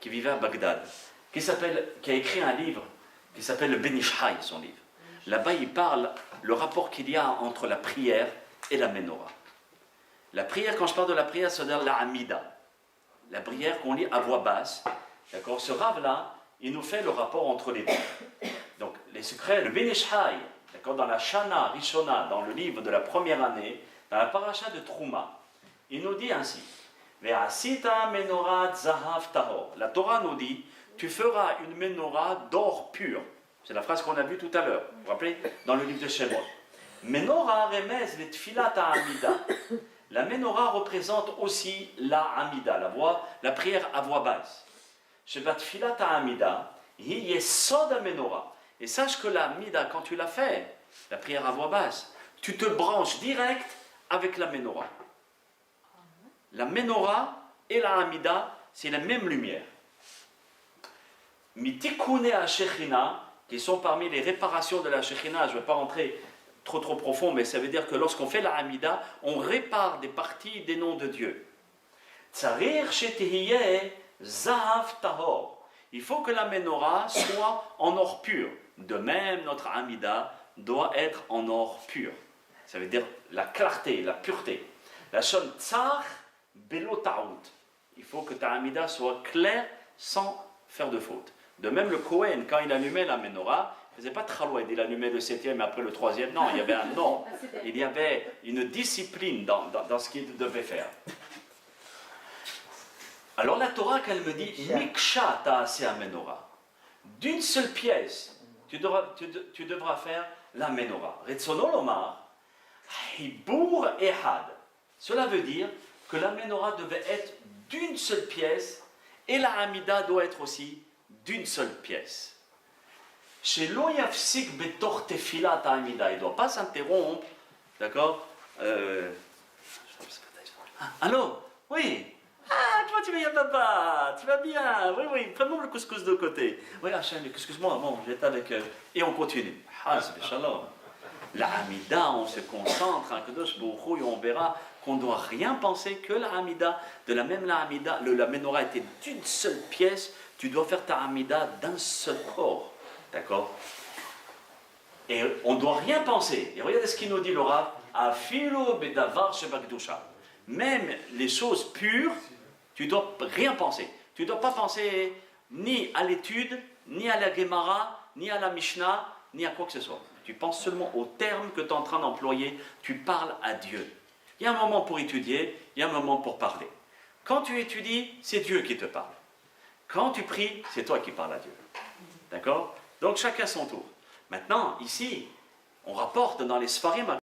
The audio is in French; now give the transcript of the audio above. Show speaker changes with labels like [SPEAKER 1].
[SPEAKER 1] qui vivait à Bagdad, qui a écrit un livre qui s'appelle le Ben Ish Hai, son livre. Là-bas, il parle le rapport qu'il y a entre la prière et la menorah. La prière, quand je parle de la prière, c'est-à-dire la Hamida, la prière qu'on lit à voix basse. D'accord? Ce rave-là, il nous fait le rapport entre les deux. Donc, les secrets, le Ben Ish Hai, d'accord, dans la Shana Rishona, dans le livre de la première année, dans la paracha de Trouma, il nous dit ainsi: Ve'asita menorah zahav tahor. La Torah nous dit: tu feras une menorah d'or pur. C'est la phrase qu'on a vue tout à l'heure. Vous vous rappelez? Dans le livre de Shemot. Menorah remez le tfilat ha'amida. La menorah représente aussi la amida, la prière à voix basse. Shebat tfilat ha'amida, hi yesod ha'menorah. Et sache que la amida, quand tu la fais, la prière à voix basse, tu te branches direct avec la menorah. La menorah et la amida, c'est la même lumière. Mitikune ha-shechina, qui sont parmi les réparations de la Shekhinah. Je ne vais pas rentrer trop profond, mais ça veut dire que lorsqu'on fait la Hamida, on répare des parties des noms de Dieu. Tsarir shetihiyeh zahav tahor. Il faut que la menorah soit en or pur. De même, notre Hamida doit être en or pur. Ça veut dire la clarté, la pureté. La shon tsar belo ta'out. Il faut que ta Hamida soit claire sans faire de faute. De même, le Kohen, quand il allumait la menorah, il ne faisait pas traloued, il allumait le 7e et après le 3e. Non, il y avait un ordre. Il y avait une discipline dans ce qu'il devait faire. Alors la Torah, quand elle me dit Miksha ta'aseh menorah, d'une seule pièce, tu devras faire la menorah. Retzono lomar, hibur ehad. Cela veut dire que la menorah devait être d'une seule pièce et la Hamida doit être aussi d'une seule pièce. Chez l'oyafsik betor tefilat ha'amida, il ne doit pas s'interrompre, d'accord? Allô? Oui. Ah, toi tu vas bien, papa, tu vas bien, oui, prends-moi le couscous de côté. Oui, Hachem, excuse-moi, bon, j'étais avec... Et on continue. Ah, c'est shalom. La Hamida, on se concentre, et on verra qu'on ne doit rien penser que la Hamida. De la même la Hamida, la menorah était d'une seule pièce, tu dois faire ta Hamida d'un seul corps. D'accord? Et on ne doit rien penser. Et regardez ce qu'il nous dit le Rav. Afilo bedavar shebakdusha. Même les choses pures, tu ne dois rien penser. Tu ne dois pas penser ni à l'étude, ni à la Gemara, ni à la Mishnah, ni à quoi que ce soit. Tu penses seulement aux termes que tu es en train d'employer. Tu parles à Dieu. Il y a un moment pour étudier, il y a un moment pour parler. Quand tu étudies, c'est Dieu qui te parle. Quand tu pries, c'est toi qui parles à Dieu. D'accord? Donc chacun son tour. Maintenant, ici, on rapporte dans les Sfarim